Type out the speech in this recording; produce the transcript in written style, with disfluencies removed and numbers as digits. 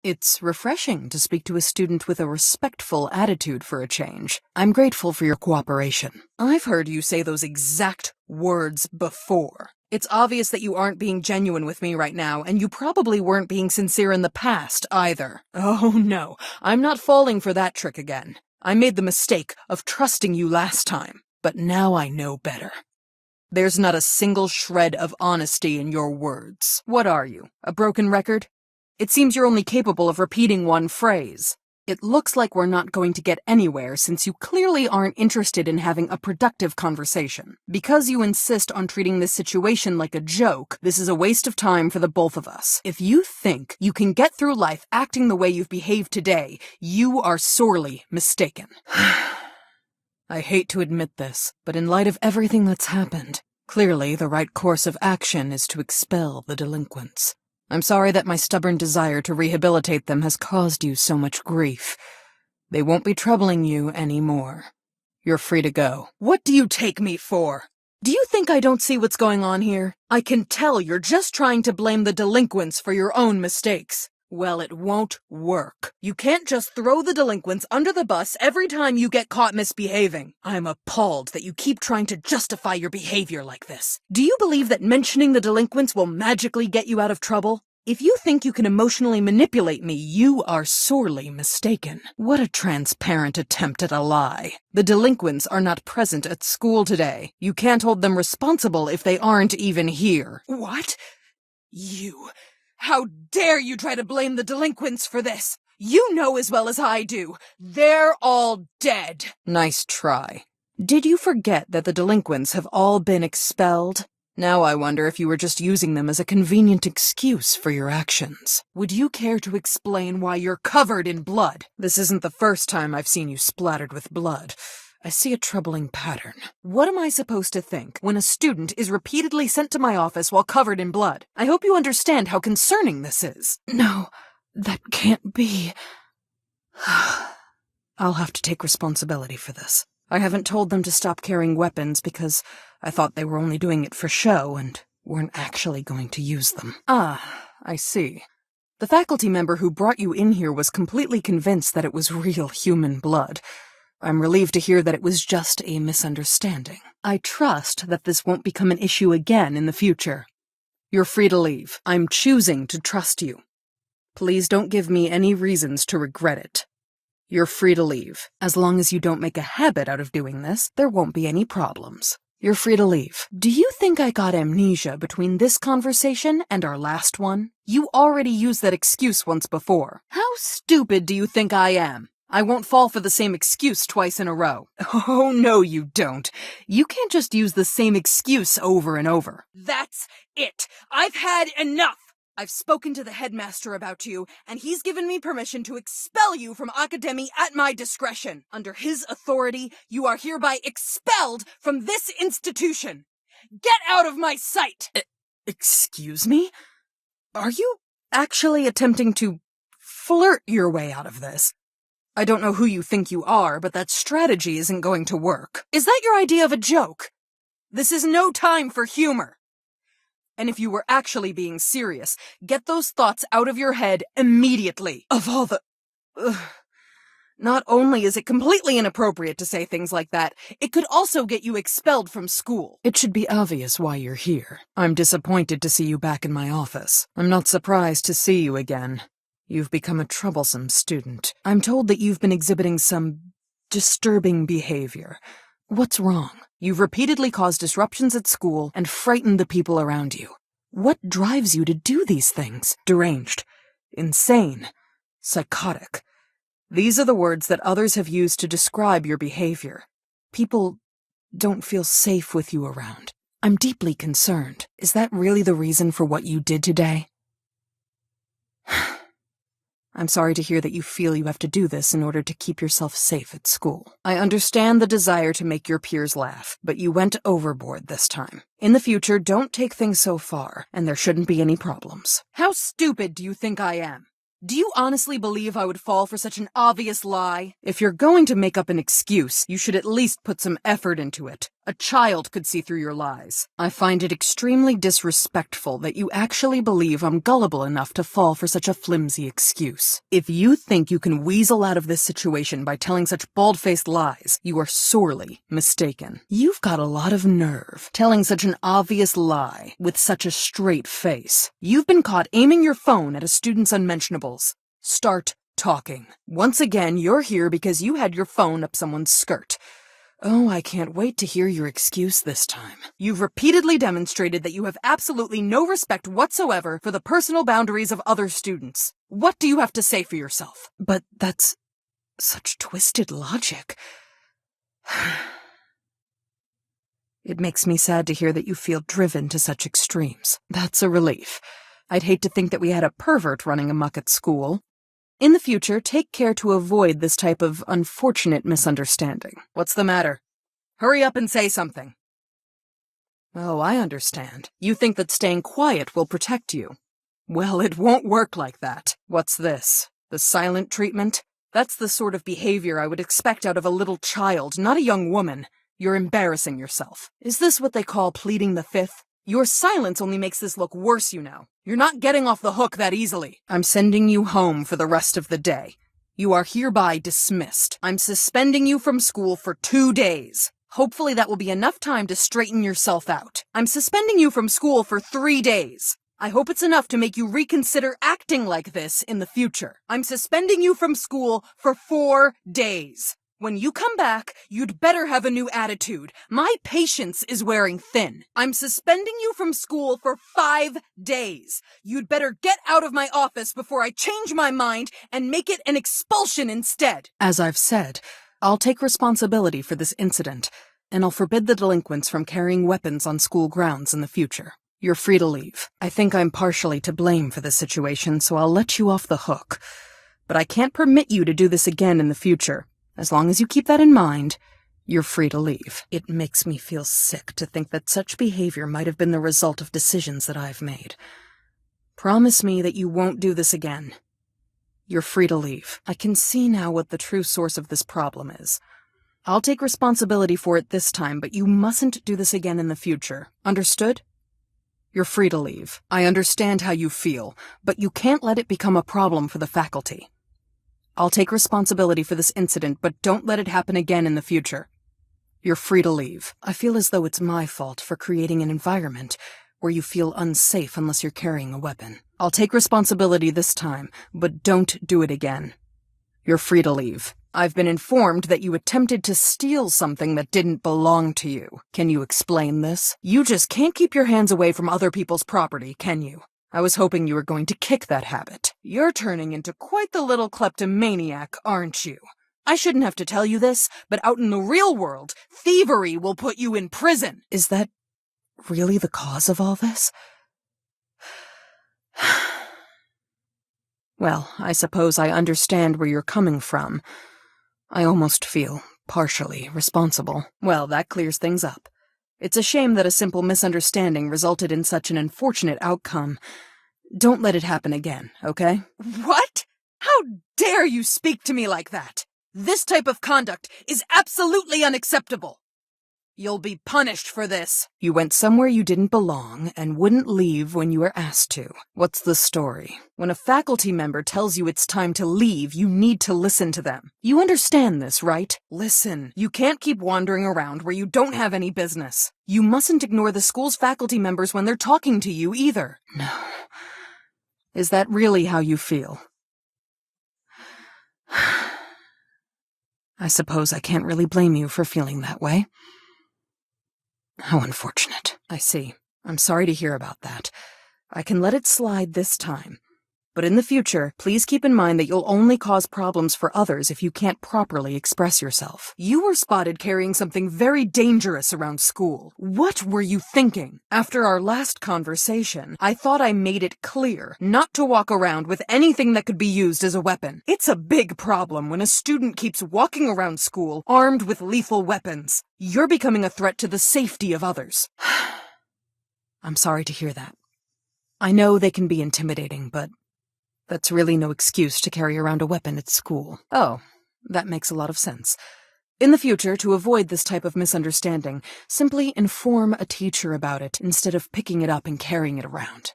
It's refreshing to speak to a student with a respectful attitude for a change. I'm grateful for your cooperation. I've heard you say those exact words before. It's obvious that you aren't being genuine with me right now, and you probably weren't being sincere in the past, either. Oh no, I'm not falling for that trick again. I made the mistake of trusting you last time, but now I know better. There's not a single shred of honesty in your words. What are you, a broken record? It seems you're only capable of repeating one phrase. It looks like we're not going to get anywhere since you clearly aren't interested in having a productive conversation. Because you insist on treating this situation like a joke, this is a waste of time for the both of us. If you think you can get through life acting the way you've behaved today, you are sorely mistaken. I hate to admit this, but in light of everything that's happened, clearly the right course of action is to expel the delinquents. I'm sorry that my stubborn desire to rehabilitate them has caused you so much grief. They won't be troubling you anymore. You're free to go. What do you take me for? Do you think I don't see what's going on here? I can tell you're just trying to blame the delinquents for your own mistakes. Well, it won't work. You can't just throw the delinquents under the bus every time you get caught misbehaving. I'm appalled that you keep trying to justify your behavior like this. Do you believe that mentioning the delinquents will magically get you out of trouble? If you think you can emotionally manipulate me, you are sorely mistaken. What a transparent attempt at a lie. The delinquents are not present at school today. You can't hold them responsible if they aren't even here. What? You... How dare you try to blame the delinquents for this? You know as well as I do. They're all dead. Nice try. Did you forget that the delinquents have all been expelled? Now I wonder if you were just using them as a convenient excuse for your actions. Would you care to explain why you're covered in blood? This isn't the first time I've seen you splattered with blood. I see a troubling pattern. What am I supposed to think when a student is repeatedly sent to my office while covered in blood? I hope you understand how concerning this is. No, that can't be. I'll have to take responsibility for this. I haven't told them to stop carrying weapons because I thought they were only doing it for show and weren't actually going to use them. Ah, I see. The faculty member who brought you in here was completely convinced that it was real human blood. I'm relieved to hear that it was just a misunderstanding. I trust that this won't become an issue again in the future. You're free to leave. I'm choosing to trust you. Please don't give me any reasons to regret it. You're free to leave. As long as you don't make a habit out of doing this, there won't be any problems. You're free to leave. Do you think I got amnesia between this conversation and our last one? You already used that excuse once before. How stupid do you think I am? I won't fall for the same excuse twice in a row. Oh, no, you don't. You can't just use the same excuse over and over. That's it. I've had enough. I've spoken to the headmaster about you, and he's given me permission to expel you from Academy at my discretion. Under his authority, you are hereby expelled from this institution. Get out of my sight! Excuse me? Are you actually attempting to flirt your way out of this? I don't know who you think you are, but that strategy isn't going to work. Is that your idea of a joke? This is no time for humor. And if you were actually being serious, get those thoughts out of your head immediately. Of all the... Not only is it completely inappropriate to say things like that, it could also get you expelled from school. It should be obvious why you're here. I'm disappointed to see you back in my office. I'm not surprised to see you again. You've become a troublesome student. I'm told that you've been exhibiting some disturbing behavior. What's wrong? You've repeatedly caused disruptions at school and frightened the people around you. What drives you to do these things? Deranged, insane, psychotic. These are the words that others have used to describe your behavior. People don't feel safe with you around. I'm deeply concerned. Is that really the reason for what you did today? I'm sorry to hear that you feel you have to do this in order to keep yourself safe at school. I understand the desire to make your peers laugh, but you went overboard this time. In the future, don't take things so far, and there shouldn't be any problems. How stupid do you think I am? Do you honestly believe I would fall for such an obvious lie? If you're going to make up an excuse, you should at least put some effort into it. A child could see through your lies. I find it extremely disrespectful that you actually believe I'm gullible enough to fall for such a flimsy excuse. If you think you can weasel out of this situation by telling such bald-faced lies, you are sorely mistaken. You've got a lot of nerve, telling such an obvious lie with such a straight face. You've been caught aiming your phone at a student's unmentionables. Start talking. Once again, you're here because you had your phone up someone's skirt. Oh, I can't wait to hear your excuse this time. You've repeatedly demonstrated that you have absolutely no respect whatsoever for the personal boundaries of other students. What do you have to say for yourself? But that's such twisted logic. It makes me sad to hear that you feel driven to such extremes. That's a relief. I'd hate to think that we had a pervert running amok at school. In the future, take care to avoid this type of unfortunate misunderstanding. What's the matter? Hurry up and say something. Oh, I understand. You think that staying quiet will protect you. Well, it won't work like that. What's this? The silent treatment? That's the sort of behavior I would expect out of a little child, not a young woman. You're embarrassing yourself. Is this what they call pleading the fifth? Your silence only makes this look worse, you know. You're not getting off the hook that easily. I'm sending you home for the rest of the day. You are hereby dismissed. I'm suspending you from school for 2 days. Hopefully that will be enough time to straighten yourself out. I'm suspending you from school for 3 days. I hope it's enough to make you reconsider acting like this in the future. I'm suspending you from school for 4 days. When you come back, you'd better have a new attitude. My patience is wearing thin. I'm suspending you from school for 5 days. You'd better get out of my office before I change my mind and make it an expulsion instead. As I've said, I'll take responsibility for this incident, and I'll forbid the delinquents from carrying weapons on school grounds in the future. You're free to leave. I think I'm partially to blame for this situation, so I'll let you off the hook. But I can't permit you to do this again in the future. As long as you keep that in mind, you're free to leave. It makes me feel sick to think that such behavior might have been the result of decisions that I've made. Promise me that you won't do this again. You're free to leave. I can see now what the true source of this problem is. I'll take responsibility for it this time, but you mustn't do this again in the future. Understood? You're free to leave. I understand how you feel, but you can't let it become a problem for the faculty. I'll take responsibility for this incident, but don't let it happen again in the future. You're free to leave. I feel as though it's my fault for creating an environment where you feel unsafe unless you're carrying a weapon. I'll take responsibility this time, but don't do it again. You're free to leave. I've been informed that you attempted to steal something that didn't belong to you. Can you explain this? You just can't keep your hands away from other people's property, can you? I was hoping you were going to kick that habit. You're turning into quite the little kleptomaniac, aren't you? I shouldn't have to tell you this, but out in the real world, thievery will put you in prison. Is that really the cause of all this? Well, I suppose I understand where you're coming from. I almost feel partially responsible. Well, that clears things up. It's a shame that a simple misunderstanding resulted in such an unfortunate outcome. Don't let it happen again, okay? What? How dare you speak to me like that? This type of conduct is absolutely unacceptable. You'll be punished for this. You went somewhere you didn't belong and wouldn't leave when you were asked to. What's the story? When a faculty member tells you it's time to leave, you need to listen to them. You understand this, right? Listen, you can't keep wandering around where you don't have any business. You mustn't ignore the school's faculty members when they're talking to you either. No. Is that really how you feel? I suppose I can't really blame you for feeling that way. How unfortunate. I see. I'm sorry to hear about that. I can let it slide this time. But in the future, please keep in mind that you'll only cause problems for others if you can't properly express yourself. You were spotted carrying something very dangerous around school. What were you thinking? After our last conversation, I thought I made it clear not to walk around with anything that could be used as a weapon. It's a big problem when a student keeps walking around school armed with lethal weapons. You're becoming a threat to the safety of others. I'm sorry to hear that. I know they can be intimidating, but that's really no excuse to carry around a weapon at school. Oh, that makes a lot of sense. In the future, to avoid this type of misunderstanding, simply inform a teacher about it instead of picking it up and carrying it around.